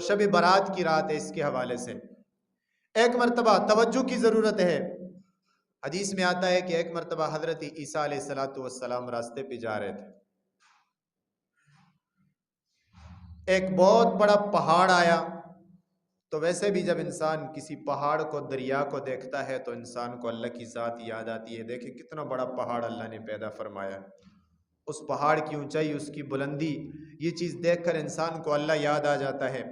شب برات کی رات ہے اس کے حوالے سے۔ ایک مرتبہ توجہ کی ضرورت ہے، حدیث میں آتا ہے کہ ایک مرتبہ حضرت عیسیٰ علیہ السلام راستے پہ جا رہے تھے، ایک بہت بڑا پہاڑ آیا۔ تو ویسے بھی جب انسان کسی پہاڑ کو، دریا کو دیکھتا ہے تو انسان کو اللہ کی ذات یاد آتی ہے۔ دیکھیں کتنا بڑا پہاڑ اللہ نے پیدا فرمایا، اس پہاڑ کی اونچائی، اس کی بلندی، یہ چیز دیکھ کر انسان کو اللہ یاد آ جاتا ہے۔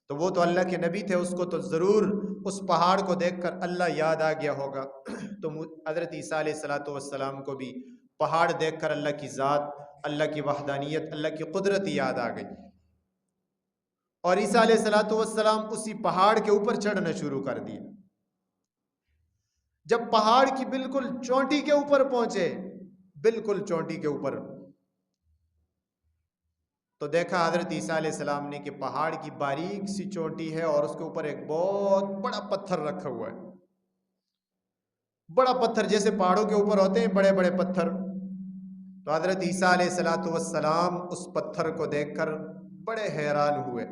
تو وہ تو اللہ کے نبی تھے، اس کو تو ضرور اس پہاڑ کو دیکھ کر اللہ یاد آ گیا ہوگا۔ تو حضرت عیسیٰ علیہ السلام کو بھی پہاڑ دیکھ کر اللہ کی ذات، اللہ کی وحدانیت، اللہ کی قدرت یاد آ گئی، اور عیسیٰ علیہ السلام اسی پہاڑ کے اوپر چڑھنا شروع کر دیا۔ جب پہاڑ کی بالکل چوٹی کے اوپر پہنچے، بالکل چوٹی کے اوپر، تو دیکھا حضرت عیسیٰ علیہ السلام نے کہ پہاڑ کی باریک سی چوٹی ہے اور اس کے اوپر ایک بہت بڑا پتھر رکھا ہوا ہے، بڑا پتھر، جیسے پہاڑوں کے اوپر ہوتے ہیں بڑے بڑے پتھر۔ تو حضرت عیسیٰ علیہ السلام اس پتھر کو دیکھ کر بڑے حیران ہوئے،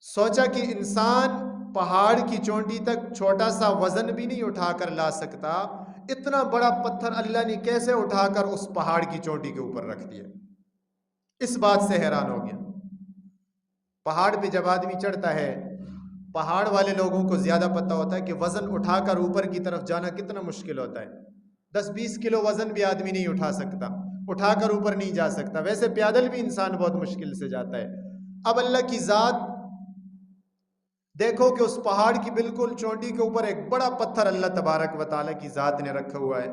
سوچا کہ انسان پہاڑ کی چوٹی تک چھوٹا سا وزن بھی نہیں اٹھا کر لا سکتا، اتنا بڑا پتھر اللہ نے کیسے اٹھا کر اس پہاڑ کی چوٹی کے اوپر رکھ دیا۔ اس بات سے حیران ہو گیا۔ پہاڑ پہ جب آدمی چڑھتا ہے، پہاڑ والے لوگوں کو زیادہ پتہ ہوتا ہے کہ وزن اٹھا کر اوپر کی طرف جانا کتنا مشکل ہوتا ہے۔ 10-20 کلو وزن بھی آدمی نہیں اٹھا سکتا، اٹھا کر اوپر نہیں جا سکتا، ویسے پیدل بھی انسان بہت مشکل سے جاتا ہے۔ اب اللہ کی ذات، دیکھو کہ اس پہاڑ کی بالکل چوٹی کے اوپر ایک بڑا پتھر اللہ تبارک و تعالیٰ کی ذات نے رکھا ہوا ہے۔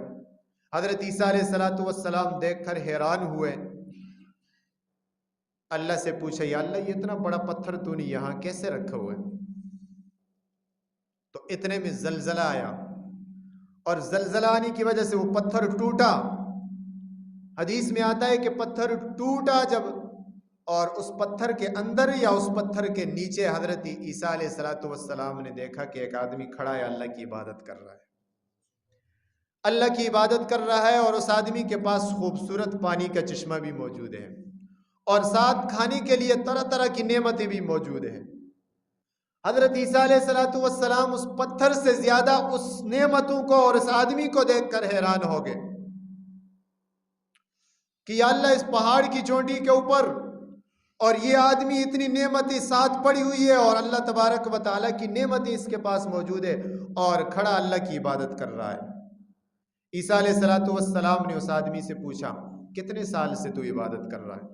حضرت عیسیٰ علیہ السلام دیکھ کر حیران ہوئے، اللہ سے پوچھا یا اللہ یہ اتنا بڑا پتھر تو نے یہاں کیسے رکھا ہوا ہے؟ تو اتنے میں زلزلہ آیا، اور زلزلہ آنے کی وجہ سے وہ پتھر ٹوٹا۔ حدیث میں آتا ہے کہ پتھر ٹوٹا جب، اور اس پتھر کے اندر یا اس پتھر کے نیچے حضرت عیسیٰ علیہ السلام نے دیکھا کہ ایک آدمی کھڑا ہے، اللہ کی عبادت کر رہا ہے، اللہ کی عبادت کر رہا ہے، اور اس آدمی کے پاس خوبصورت پانی کا چشمہ بھی موجود ہے، اور ساتھ کھانے کے لیے طرح طرح کی نعمتیں بھی موجود ہیں۔ حضرت عیسیٰ علیہ السلام اس پتھر سے زیادہ اس نعمتوں کو اور اس آدمی کو دیکھ کر حیران ہو گئے کہ یا اللہ اس پہاڑ کی چوٹی کے اوپر اور یہ آدمی اتنی نعمتیں ساتھ پڑی ہوئی ہے، اور اللہ تبارک و تعالیٰ کی نعمتیں اس کے پاس موجود ہے، اور کھڑا اللہ کی عبادت کر رہا ہے۔ عیسیٰ علیہ السلام نے اس آدمی سے پوچھا کتنے سال سے تو عبادت کر رہا ہے؟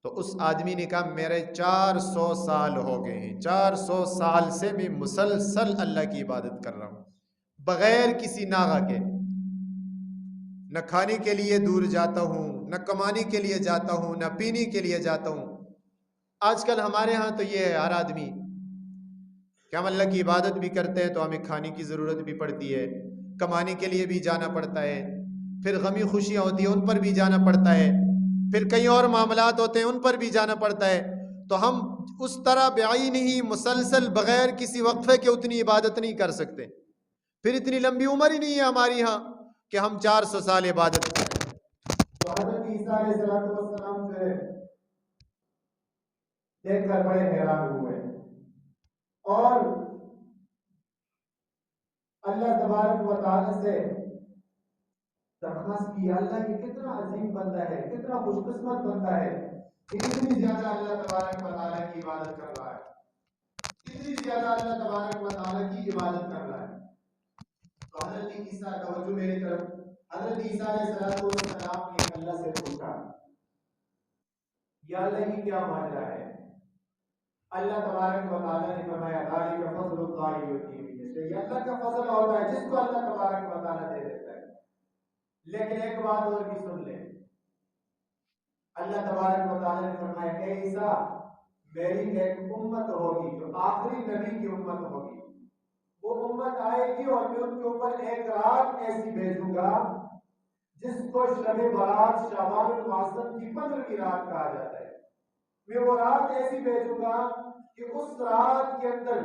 تو اس آدمی نے کہا میرے 400 سال ہو گئے ہیں، 400 سال سے میں مسلسل اللہ کی عبادت کر رہا ہوں، بغیر کسی ناغہ کے، نہ کھانے کے لیے دور جاتا ہوں، نہ کمانے کے لیے جاتا ہوں، نہ پینے کے لیے جاتا ہوں۔ آج کل ہمارے ہاں تو یہ ہے ہر آدمی کہ ہم اللہ کی عبادت بھی کرتے ہیں تو ہمیں کھانے کی ضرورت بھی پڑتی ہے، کمانے کے لیے بھی جانا پڑتا ہے، پھر غمی خوشیاں ہوتی ہیں ان پر بھی جانا پڑتا ہے، پھر کئی اور معاملات ہوتے ہیں ان پر بھی جانا پڑتا ہے۔ تو ہم اس طرح بعین ہی مسلسل بغیر کسی وقفے کے اتنی عبادت نہیں کر سکتے، پھر اتنی لمبی عمر ہی نہیں ہے ہماری ہاں کہ ہم 400 سال عبادت کریں۔ تو حضرت عیسیٰ علیہ السلام جو ہے دیکھ کر بڑے حیران ہوئے، اور اللہ تبارک و تعالی سے درخواست کی اللہ یہ کتنا عظیم بندہ ہے، کتنا خوش قسمت بندہ ہے، اتنی زیادہ اللہ تبارک و تعالیٰ کی عبادت کر رہا ہے، اتنی زیادہ اللہ تبارک و تعالیٰ کی عبادت کر رہا ہے۔ تو حضرت عیسیٰ، توجہ میری طرف، حضرت عیسیٰ علیہ السلام نے اللہ سے پوچھا یا اللہ یہ کیا ماجرا ہے؟ اللہ تبارک و تعالیٰ نے فرمایا ذالک فضل اللہ یؤتیہ من یشاء، یہ اللہ کا فضل ہوتا ہے جس کو اللہ تبارک و تعالیٰ دے دیتا ہے۔ لیکن ایک بات اور بھی سن لیں، اللہ تبارک و تعالیٰ نے فرمایا اے عیسیٰ میری ایک امت ہوگی جو آخری نبی کی امت ہوگی، وہ امت آئے گی اور میں ان کے اوپر ایک رات ایسی بھیجوں گا جس کو شب برات شعبان المعظم کی 15ویں رات کہا جاتا ہے۔ میں وہ رات ایسی بھیجوں گا کہ اس رات کے اندر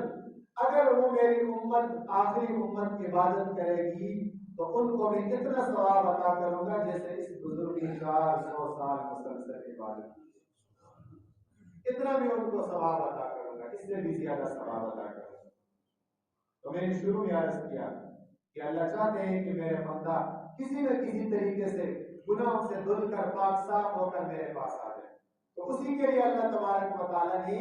اگر وہ میری امت آخری امت عبادت کرے گی تو ان کو میں اتنا ثواب عطا کروں گا جیسے اس بزرگ کی 400 سال مسلسل عبادت کی۔ اتنا بھی ان کو ثواب عطا کروں گا، اس سے بھی زیادہ ثواب عطا کروں گا۔ تو میں نے شروع میں عرض کیا کہ اللہ چاہتے ہیں کہ میرے بندہ کسی نہ کسی طریقے سے گناہوں سے دھل کر پاک صاف ہو کر میرے پاس آ جائے، تو اسی کے لیے اللہ تبارک و تعالیٰ نے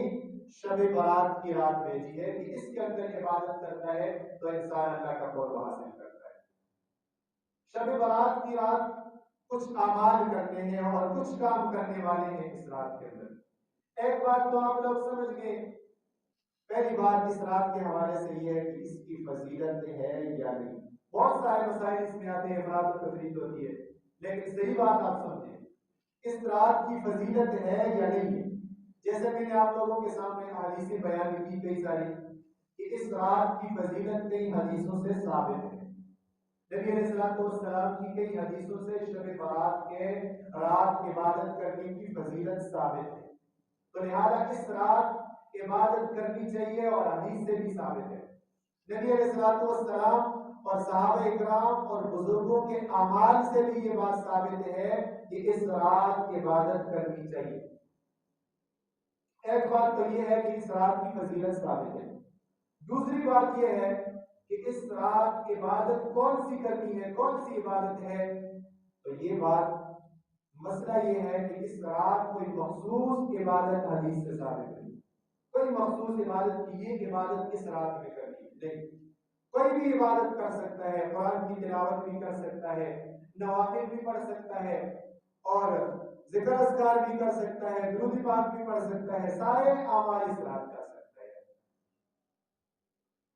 شب برات کی رات بھیجی ہے کہ اس کے اندر عبادت کرتا ہے تو انسان اللہ کا قرب حاصل کرتا ہے۔ شب برات کی رات کچھ اعمال کرنے ہیں اور کچھ کام کرنے والے ہیں اس رات کے اندر۔ ایک بات تو آپ لوگ سمجھ گئے، پہلی بات اس رات کے حوالے سے یہ ہے کہ اس کی فضیلت ہے یا نہیں۔ بہت سارے مسائل اس میں آتے ہیں، افراد و تفرید ہوتی ہے، لیکن صحیح بات آپ سمجھیں، اس رات کی فضیلت ہے یا نہیں ہے۔ جیسے میں نے آپ لوگوں کے سامنے حدیثیں بیان کی کئی ساری کہ اس رات کی فضیلت کئی حدیثوں سے ثابت ہے۔ نبی علیہ الصلوۃ والسلام کی کئی حدیثوں سے شب برات کے رات عبادت کرنے کی فضیلت ثابت ہے، تو لہذا اس رات عبادت کرنی چاہیے اور حدیث سے بھی ثابت ہے۔ نبی علیہ الصلوۃ والسلام اور صحابہ اکرام اور بزرگوں کے اعمال سے بھی یہ بات ثابت ہے کہ اس رات عبادت کرنی چاہیے۔ ایک بات تو یہ ہے کہ اس رات کی فضیلت ثابت ہے، دوسری بات یہ ہے کہ اس رات عبادت کون سی کرنی ہے، کون سی عبادت ہے، تو یہ بات مسئلہ یہ ہے کہ اس رات کوئی مخصوص عبادت حدیث سے ثابت نہیں، کوئی مخصوص عبادت کی یہ عبادت اس رات میں کرنی ہے نہیں، کوئی بھی عبادت کر سکتا ہے، قرآن کی تلاوت بھی کر سکتا ہے، نوافل بھی پڑھ سکتا ہے اور ذکر اذکار بھی کر سکتا ہے، درود پاک بھی پڑھ سکتا ہے، سارے اعمال اس رات کر سکتا ہے،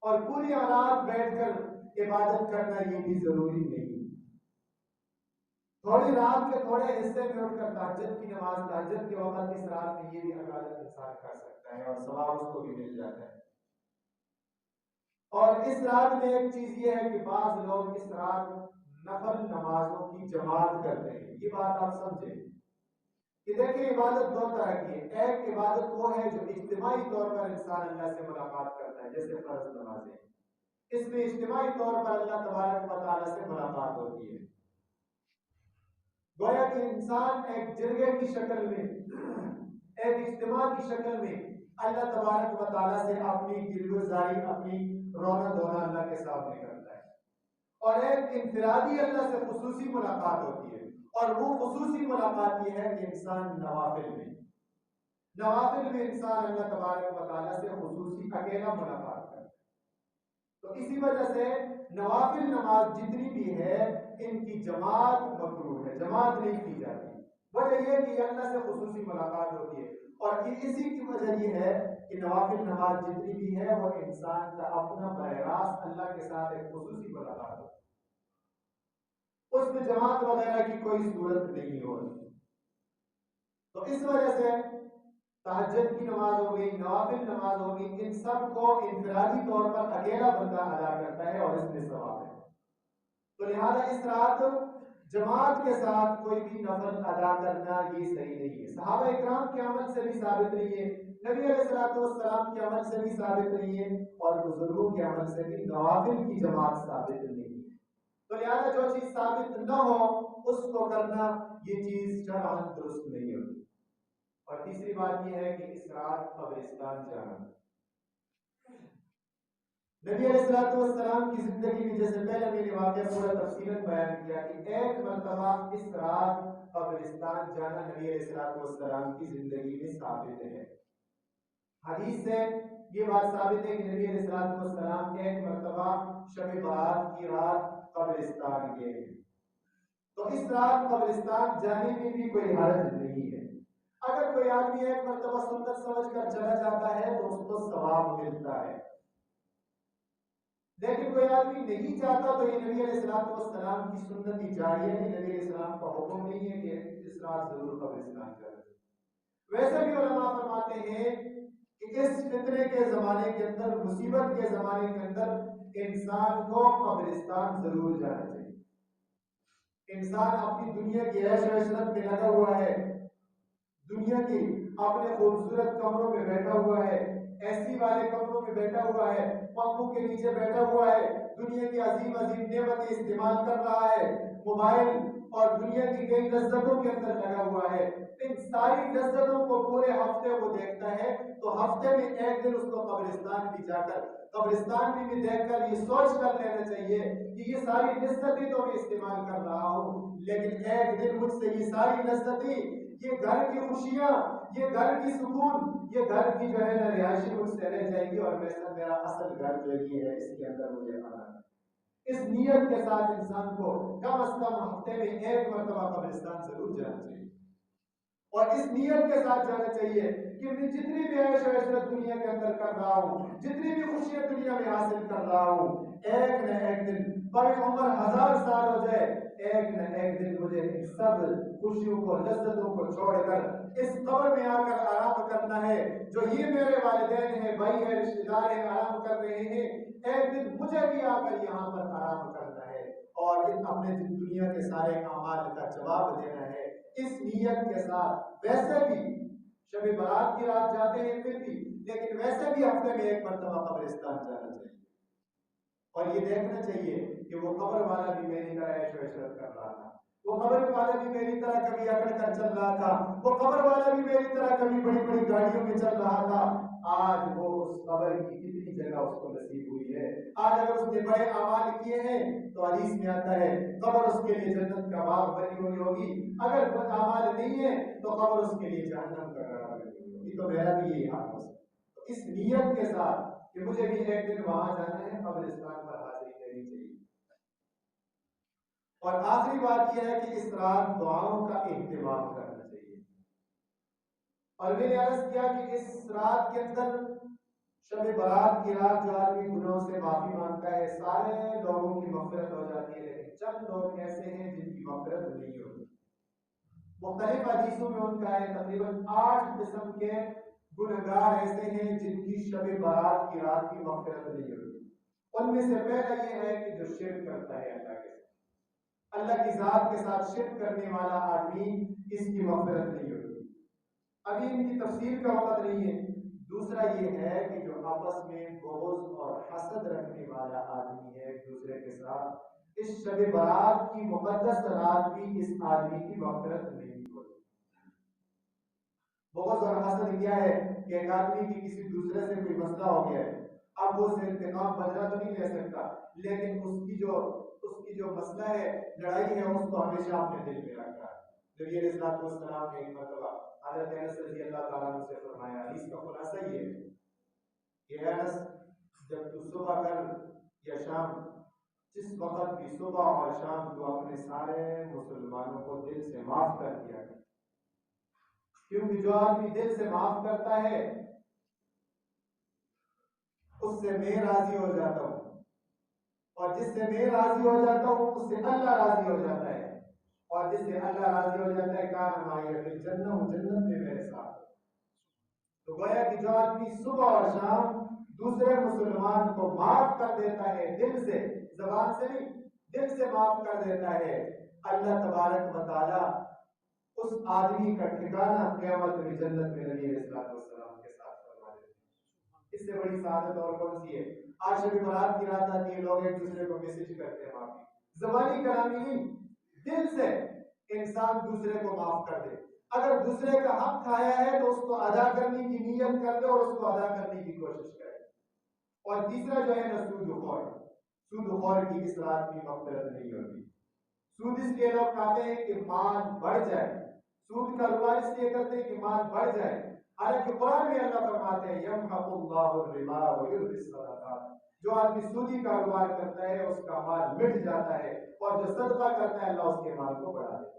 اور پوری رات بیٹھ کر عبادت کرنا یہ بھی ضروری نہیں۔ تھوڑی رات کے تھوڑے حصے میں اٹھ کر تہجد کی نماز، تہجد کے وقت اس رات میں یہ بھی عبادت انسان کر سکتا ہے اور ثواب اس کو بھی مل جاتا ہے۔ اور اس رات میں ایک چیز یہ ہے کہ بعض لوگ اس رات نفل نمازوں کی جماعت کرتے ہیں، یہ بات آپ سمجھیں کہ دیکھیں عبادت دو طرح کی ہے، ایک عبادت وہ ہے جو اجتماعی طور پر انسان اللہ سے ملاقات کرتا ہے، جیسے فرض نمازیں، اس میں اجتماعی طور پر اللہ تبارک و تعالیٰ سے ملاقات ہوتی ہے، گویا کہ انسان ایک جرگے کی شکل میں، ایک اجتماع کی شکل میں اللہ تبارک و تعالیٰ سے اپنی گرگزاری، اپنی رونا دھونا اللہ کے سامنے کرتا ہے، اور ایک انفرادی اللہ سے خصوصی ملاقات ہوتی ہے، اور وہ خصوصی ملاقات یہ ہے کہ انسان نوافل میں انسان اللہ تبارک و تعالیٰ سے خصوصی اکیلا ملاقات کرتا ہے۔ تو اسی وجہ سے نوافل نماز جتنی بھی ہے ان کی جماعت مکروہ ہے، جماعت نہیں کی جاتی، وجہ یہ کہ اللہ سے خصوصی ملاقات ہوتی ہے، اور اسی کی وجہ یہ ہے کہ نوافل نماز جتنی بھی ہے وہ انسان کا اپنا براہ راست اللہ کے ساتھ ایک خصوصی ملاقات ہوتی ہے، اس میں جماعت وغیرہ کی کوئی صورت نہیں ہوتی۔ تو اس وجہ سے تہجد کی نماز ہو گئی، نوافل نماز ہو گئی، ان سب کو انفرادی طور پر اکیلا بندہ ادا کرتا ہے اور اس میں ثواب ہے، تو لہذا اس رات جماعت کے ساتھ کوئی بھی نفل ادا کرنا یہ صحیح نہیں ہے، صحابہ اکرام کے عمل سے بھی ثابت نہیں ہے، نبی علیہ الصلوۃ والسلام کے عمل سے بھی ثابت نہیں ہے، اور بزرگوں کے عمل سے بھی نوافل کی جماعت ثابت نہیں ہے، تو لہذا جو چیز ثابت نہ ہو اس کو کرنا یہ چیز شرعاً درست نہیں ہوتی۔ اور تیسری بات یہ ہے کہ اس رات قبرستان جانا، نبی علیہ الصلوۃ والسلام کی زندگی میں، جیسے پہلے میں نے واقعہ پورا تفصیلاً بیان کیا کہ ایک مرتبہ اس رات قبرستان جانا نبی علیہ الصلوۃ والسلام کی زندگی میں ثابت ہے، حدیث سے یہ بات ثابت ہے کہ نبی علیہ الصلوۃ والسلام ایک مرتبہ شب برات کی رات قبرستان گئے ہیں، تو اس رات قبرستان جانے میں بھی کوئی حرج نہیں ہے، اگر کوئی آدمی ایک مرتبہ سنت سمجھ کر چلا جاتا ہے تو اس کو ثواب ملتا ہے، لیکن کوئی آدمی نہیں چاہتا تو یہ نبی علیہ الصلوۃ والسلام کی سنت جاریہ ہے، نبی علیہ السلام کا حکم نہیں ہے کہ اس رات ضرور قبرستان جائے۔ ویسے بھی علماء فرماتے ہیں کہ اس فتنے کے زمانے کے اندر، مصیبت کے زمانے کے اندر انسان کو قبرستان ضرور جانا چاہیے۔ انسان اپنی دنیا کی عیش و عشرت میں لگا ہوا ہے، دنیا کی اپنے خوبصورت کمروں میں بیٹھا ہوا ہے، اے سی والے کمروں میں بیٹھا ہوا ہے، پنکھوں کے نیچے بیٹھا ہوا ہے، دنیا کی عظیم عظیم نعمتیں استعمال کر رہا ہے، موبائل اور دنیا کی کئی لذتوں کے اندر لگا ہوا ہے، ان ساری لذتوں کو پورے ہفتے وہ دیکھتا ہے تو ہفتے میں ایک دن اس کو قبرستان بھی جا کر قبرستان بھی دیکھ کر یہ سوچ کر لینا چاہیے کہ یہ ساری لذتیں تو میں استعمال کر رہا ہوں، لیکن ایک دن مجھ سے یہ ساری لذتیں، یہ گھر کی خوشیاں، یہ گھر کی سکون، یہ گھر کی جو ہے نا رہائشی مجھ سے رہ جائے گی، اور میرا اصل گھر جو یہ ہے اس کے اندر مجھے آنا ہے۔ اس نیت کے ساتھ انسان کو کم از کم ہفتے میں ایک مرتبہ قبرستان ضرور جانا چاہیے، اور اس نیت کے ساتھ جانا چاہیے کہ میں جتنی بھی عیش و عشرت دنیا کے اندر کر رہا ہوں، جتنی بھی خوشیاں دنیا میں حاصل کر رہا ہوں، ایک نہ ایک دن بڑی عمر 1000 سال ہو جائے، ایک نہ ایک دن مجھے ان سب خوشیوں کو لذتوں کو چھوڑ کر اس قبر میں آ کر آرام کرنا ہے۔ جو یہ میرے والدین ہیں، بھائی ہیں، رشتے دار ہیں، آرام کر رہے ہیں، ایک دن مجھے بھی آ کر یہاں پر آرام کرنا ہے اور اپنے دنیا کے سارے اعمال کا جواب دینا ہے۔ اس نیت کے ساتھ ویسے بھی شب برات کی رات جاتے ہیں پھر بھی، لیکن ویسے بھی ہفتے میں ایک مرتبہ قبرستان جانا چاہیے، اور یہ دیکھنا چاہیے کہ وہ قبر والا بھی میری طرح عیش و عشرت کر رہا تھا، وہ قبر والا بھی میری طرح کبھی اکڑ کر چل رہا تھا، وہ قبر والا بھی میری طرح کبھی بڑی بڑی گاڑیوں میں چل رہا تھا۔ آج وہ اس قبر کی کتنی جگہ اس کو نصیب ہوئی ہے۔ آج اگر اس نے بڑے اعمال کیے ہیں تو حدیث میں آتا ہے قبر اس کے لیے جنت کا باغ بنی ہوئی ہوگی، اگر اعمال نہیں ہے تو قبر اس کے لیے جہنم کا گڑھا بنی ہوئی ہوگی۔ تو میرا بھی یہی حال ہو سکتا ہے۔ تو اس نیت کے ساتھ کہ مجھے بھی ایک دن وہاں جانا ہے، قبرستان پر حاضری دینی چاہیے۔ اور آخری بات یہ ہے کہ اس رات دعاؤں کا اہتمام کرنا چاہیے، اور میں نے عرض کیا کہ اس رات کے اندر شب برات کی رات جو آدمی گناہوں سے معافی مانگتا ہے، سارے لوگوں کی مغفرت ہو جاتی ہے، لیکن چند لوگ ایسے ہیں جن کی مغفرت نہیں ہوتی۔ مختلف حدیثوں میں ان کا ہے تقریباً 8 قسم کے گنہگار ایسے ہیں جن کی شب برات کی رات کی مغفرت نہیں ہوتی۔ ان میں سے پہلا یہ ہے کہ جو شرک کرتا ہے اللہ کے ساتھ، اللہ کی ذات کے ساتھ شرک کرنے والا آدمی، اس کی مغفرت نہیں ہوتی۔ ابھی ان کی تفصیل کا وقت نہیں ہے۔ دوسرا یہ ہے کہ جو آپس میں بغض اور حسد رکھنے والا آدمی ہے ایک دوسرے کے ساتھ، اس شب برات کی مقدس رات بھی اس آدمی کی مغفرت نہیں ہوتی۔ بغض اور حسد کیا ہے کہ ایک آدمی کی کسی دوسرے سے کوئی مسئلہ ہو گیا ہے، اب وہ اسے انتقام بدلہ تو نہیں لے سکتا، لیکن اس کی جو مسئلہ ہے، لڑائی ہے، اس کو ہمیشہ اپنے دل میں رکھتا ہے۔ نبی علیہ الصلوۃ والسلام نے ایک مرتبہ حضرت انس رضی اللہ تعالیٰ عنہ سے فرمایا، حدیث کا خلاصہ یہ ہے کہ انس، جب تو صبح کر یا شام، جس وقت بھی صبح اور شام تو اپنے سارے مسلمانوں کو دل سے معاف کر دیا کر، کیونکہ جو آدمی دل سے معاف کرتا ہے اس سے میں راضی ہو جاتا ہوں، اور جس سے میں راضی ہو جاتا ہوں اس سے اللہ راضی ہو جاتا ہے، اور جس سے اللہ راضی ہو جاتا ہے کان معایا فی الجنہ، وہ جنت میں میرے ساتھ۔ تو گویا کہ جو آدمی صبح اور شام دوسرے مسلمان کو معاف کر دیتا ہے، دل سے، زبان سے نہیں، دل سے معاف کر دیتا ہے، اللہ تبارک و تعالی اس آدمی کا ٹھکانہ قیامت میں جنت میں نبی علیہ السلام کے ساتھ فرما دیتے ہیں۔ اس سے بڑی سعادت اور کون سی ہے؟ آج شب برات کی رات آتی ہے، لوگ ایک دوسرے کو میسج کرتے ہیں معافی، زبانی کلامی نہیں، دل سے انسان دوسرے کو معاف کر دے۔ اگر دوسرے کا حق کھایا ہے تو اس کو ادا کرنے کی نیت کر دے اور اس کو ادا کرنے کی کوشش کرے۔ اور تیسرا جو ہے نا سود خور کی اس رات کی مغفرت نہیں ہوتی۔ سود اس لیے لوگ کھاتے ہیں کہ مال بڑھ جائے، سود کا کاروبار اس لیے کرتے ہیں کہ مال بڑھ جائے، حالانکہ قرآن میں اللہ فرماتے ہیں یمحق اللہ الربا ویربی الصدقات، جو آدمی سودی کاروبار کرتا ہے اس کا مال مٹ جاتا ہے، اور جو صدقہ کرتا ہے اللہ اس کے مال کو بڑھا دیتا ہے۔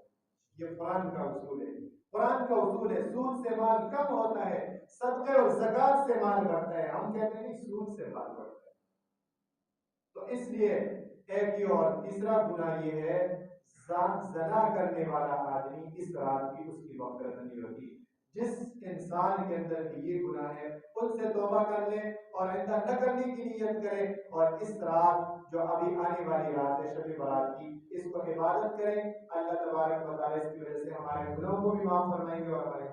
یہ قرآن کا اصول ہے، قرآن کا اصول ہے، سود سے مال کم ہوتا ہے، صدقے اور زکوٰۃ سے مال بڑھتا ہے۔ ہم کہتے ہیں سود سے مال بڑھتا ہے۔ تو اس لیے ایک ہی اور تیسرا گناہ یہ ہے، زنا کرنے والا آدمی اس رات کی اس کی مغفرت نہیں ہوتی۔ جس انسان کے اندر بھی یہ گناہ ہے ان سے توبہ کر لے اور آئندہ نہ کرنے کی نیت کرے، اور اس رات جو ابھی آنے والی رات ہے شب برات کی، اس کو عبادت کریں۔ اللہ تبارک و تعالیٰ اس کی وجہ سے ہمارے گناہوں کو بھی معاف فرمائیں گے اور ہمارے